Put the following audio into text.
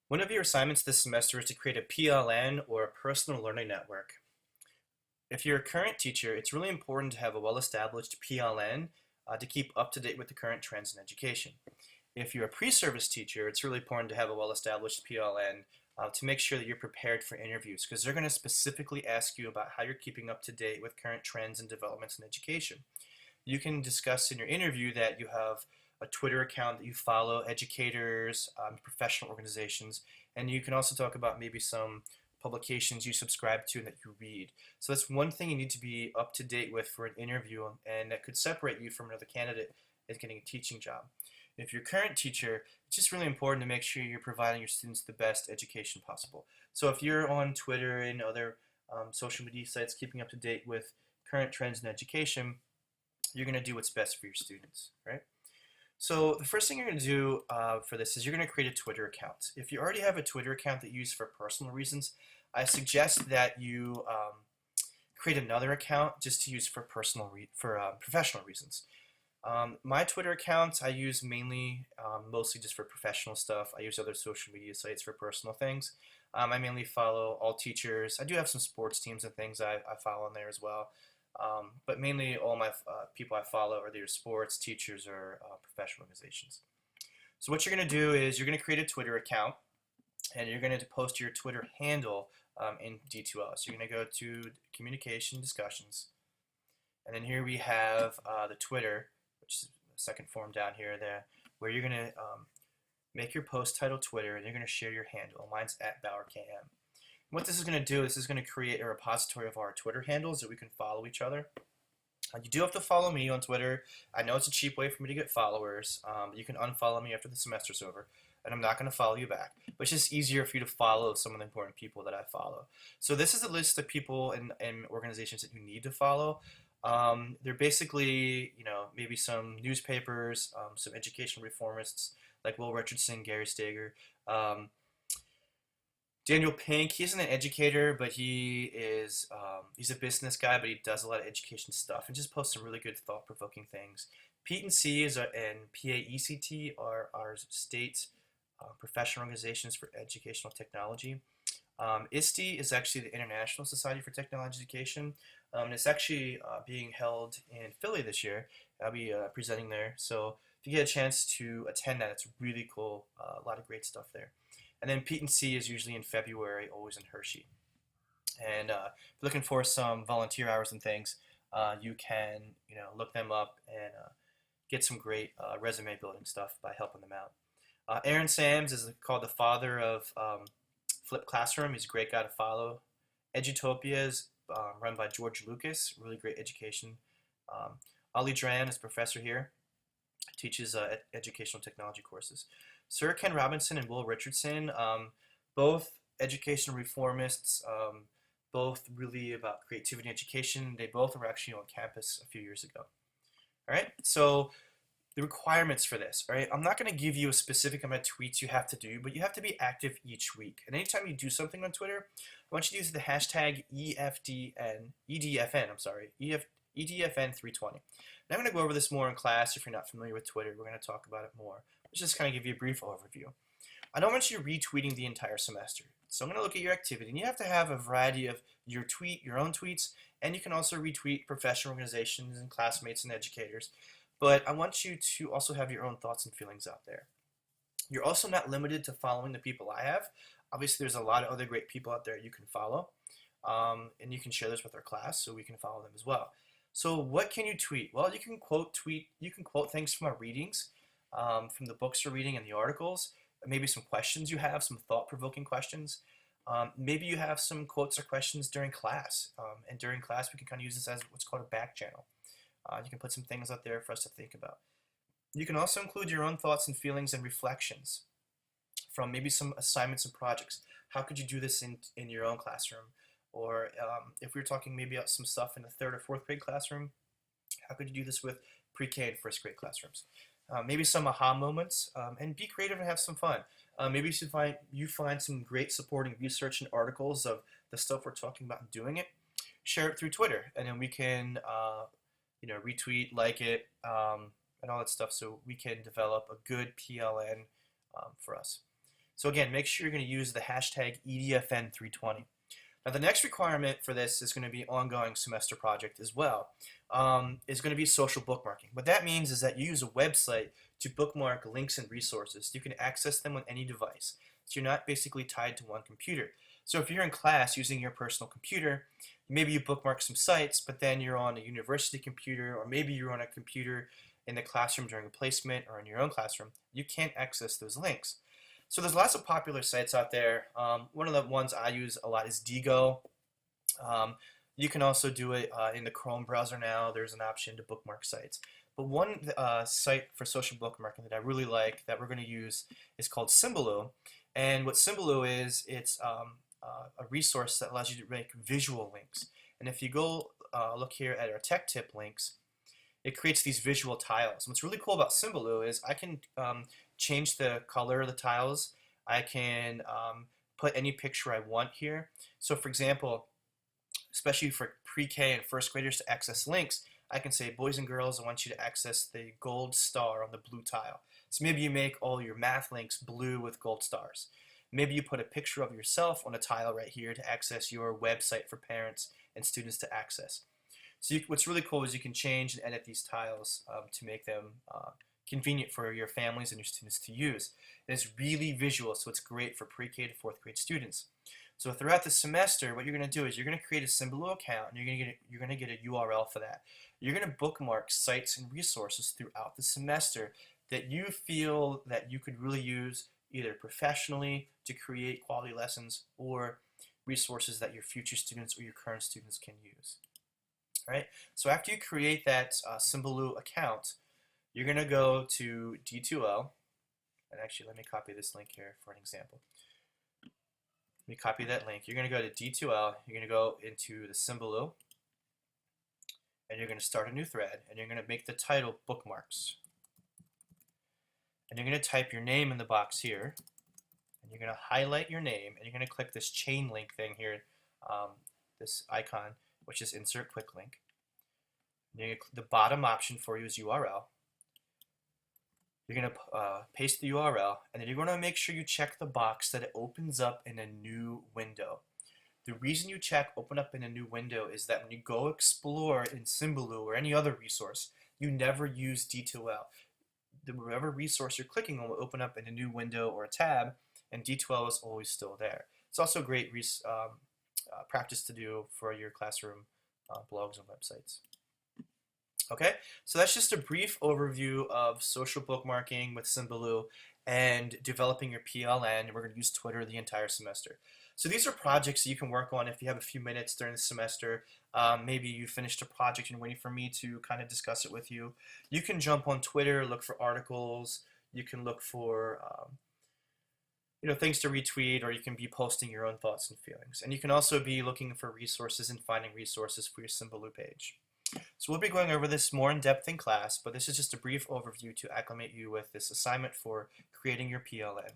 One of your assignments this semester is to create a PLN or a personal learning network. If you're a current teacher, it's really important to have a well-established PLN to keep up to date with the current trends in education. If you're a pre-service teacher, it's really important to have a well-established PLN to make sure that you're prepared for interviews because they're going to specifically ask you about how you're keeping up to date with current trends and developments in education. You can discuss in your interview that you have a Twitter account that you follow educators, professional organizations, and you can also talk about maybe some publications you subscribe to and that you read. So that's one thing you need to be up to date with for an interview, and that could separate you from another candidate that's getting a teaching job. If you're a current teacher, it's just really important to make sure you're providing your students the best education possible. So if you're on Twitter and other social media sites keeping up to date with current trends in education, you're going to do what's best for your students, right? So the first thing you're going to do for this is you're going to create a Twitter account. If you already have a Twitter account that you use for personal reasons, I suggest that you create another account just to use for professional reasons. My Twitter accounts I use mostly just for professional stuff. I use other social media sites for personal things. I mainly follow all teachers. I do have some sports teams and things I follow on there as well. But mainly all my people I follow are either sports, teachers, or professional organizations. So what you're going to do is you're going to create a Twitter account, and you're going to post your Twitter handle in D2L. So you're going to go to Communication Discussions, and then here we have the Twitter, which is the second form down here, where you're going to make your post title Twitter, and you're going to share your handle. Mine's @BauerKM. What this is going to do is this is going to create a repository of our Twitter handles that we can follow each other. You do have to follow me on Twitter. I know it's a cheap way for me to get followers. You can unfollow me after the semester's over, and I'm not going to follow you back. But it's just easier for you to follow some of the important people that I follow. So this is a list of people and organizations that you need to follow. They're basically, maybe some newspapers, some education reformists like Will Richardson, Gary Steger. Daniel Pink, he isn't an educator, but he's a business guy, but he does a lot of education stuff and just posts some really good thought-provoking things. Pete and C and PAECT are our state professional organizations for educational technology. ISTE is actually the International Society for Technology Education. And it's actually being held in Philly this year. I'll be presenting there. So if you get a chance to attend that, it's really cool. A lot of great stuff there. And then Pete and C is usually in February, always in Hershey. And if you're looking for some volunteer hours and things, you can look them up and get some great resume building stuff by helping them out. Aaron Sams is called the father of Flip Classroom. He's a great guy to follow. Edutopia is run by George Lucas, really great education. Ali Dran is a professor here, teaches educational technology courses. Sir Ken Robinson and Will Richardson, both education reformists, both really about creativity and education. They both were actually on campus a few years ago. All right, so the requirements for this, all right? I'm not going to give you a specific amount of tweets you have to do, but you have to be active each week. And anytime you do something on Twitter, I want you to use the hashtag EDFN320. Now I'm going to go over this more in class. If you're not familiar with Twitter, we're going to talk about it more. Let's just kind of give you a brief overview. I don't want you retweeting the entire semester. So I'm going to look at your activity, and you have to have a variety of your own tweets, and you can also retweet professional organizations and classmates and educators. But I want you to also have your own thoughts and feelings out there. You're also not limited to following the people I have. Obviously, there's a lot of other great people out there you can follow, and you can share this with our class so we can follow them as well. So what can you tweet? Well, you can quote things from our readings, from the books you're reading and the articles, maybe some questions you have, some thought-provoking questions. Maybe you have some quotes or questions during class, and during class we can kind of use this as what's called a back channel. You can put some things out there for us to think about. You can also include your own thoughts and feelings and reflections from maybe some assignments and projects. How could you do this in your own classroom? Or if we were talking maybe about some stuff in the 3rd or 4th grade classroom, how could you do this with pre-K and 1st grade classrooms? Maybe some aha moments, and be creative and have some fun. Maybe you find some great supporting research and articles of the stuff we're talking about and doing it. Share it through Twitter, and then we can retweet, like it, and all that stuff so we can develop a good PLN for us. So again, make sure you're going to use the hashtag EDFN320. Now the next requirement for this is going to be ongoing semester project as well. Is going to be social bookmarking. What that means is that you use a website to bookmark links and resources. You can access them on any device. So you're not basically tied to one computer. So if you're in class using your personal computer, maybe you bookmark some sites, but then you're on a university computer, or maybe you're on a computer in the classroom during a placement or in your own classroom, you can't access those links. So there's lots of popular sites out there. One of the ones I use a lot is Diigo. You can also do it in the Chrome browser now. There's an option to bookmark sites. But one site for social bookmarking that I really like that we're going to use is called Symbaloo. And what Symbaloo is, it's a resource that allows you to make visual links. And if you go look here at our tech tip links, it creates these visual tiles. And what's really cool about Symbaloo is I can change the color of the tiles. I can put any picture I want here. So for example, especially for pre-K and first graders to access links, I can say, boys and girls, I want you to access the gold star on the blue tile. So maybe you make all your math links blue with gold stars. Maybe you put a picture of yourself on a tile right here to access your website for parents and students to access. So what's really cool is you can change and edit these tiles to make them convenient for your families and your students to use. And it's really visual, so it's great for pre-K to fourth grade students. So throughout the semester, what you're going to do is you're going to create a Symbaloo account, and you're going to get a URL for that. You're going to bookmark sites and resources throughout the semester that you feel that you could really use either professionally to create quality lessons or resources that your future students or your current students can use. All right. So after you create that Symbaloo account, you're going to go to D2L, and actually let me copy this link here for an example. Let me copy that link. You're going to go to D2L, you're going to go into the Symbaloo, and you're going to start a new thread, and you're going to make the title bookmarks. And you're going to type your name in the box here, and you're going to highlight your name, and you're going to click this chain link thing here, this icon, which is insert quick link. The bottom option for you is URL. You're going to paste the URL, and then you're going to make sure you check the box that it opens up in a new window. The reason you check open up in a new window is that when you go explore in Symbaloo or any other resource, you never use D2L. Whatever resource you're clicking on will open up in a new window or a tab, and D2L is always still there. It's also great practice to do for your classroom blogs and websites. Okay, so that's just a brief overview of social bookmarking with Symbaloo and developing your PLN. We're going to use Twitter the entire semester. So these are projects that you can work on if you have a few minutes during the semester. Maybe you finished a project and waiting for me to kind of discuss it with you. You can jump on Twitter, look for articles. You can look for things to retweet, or you can be posting your own thoughts and feelings. And you can also be looking for resources and finding resources for your Symbaloo page. So we'll be going over this more in depth in class, but this is just a brief overview to acclimate you with this assignment for creating your PLN.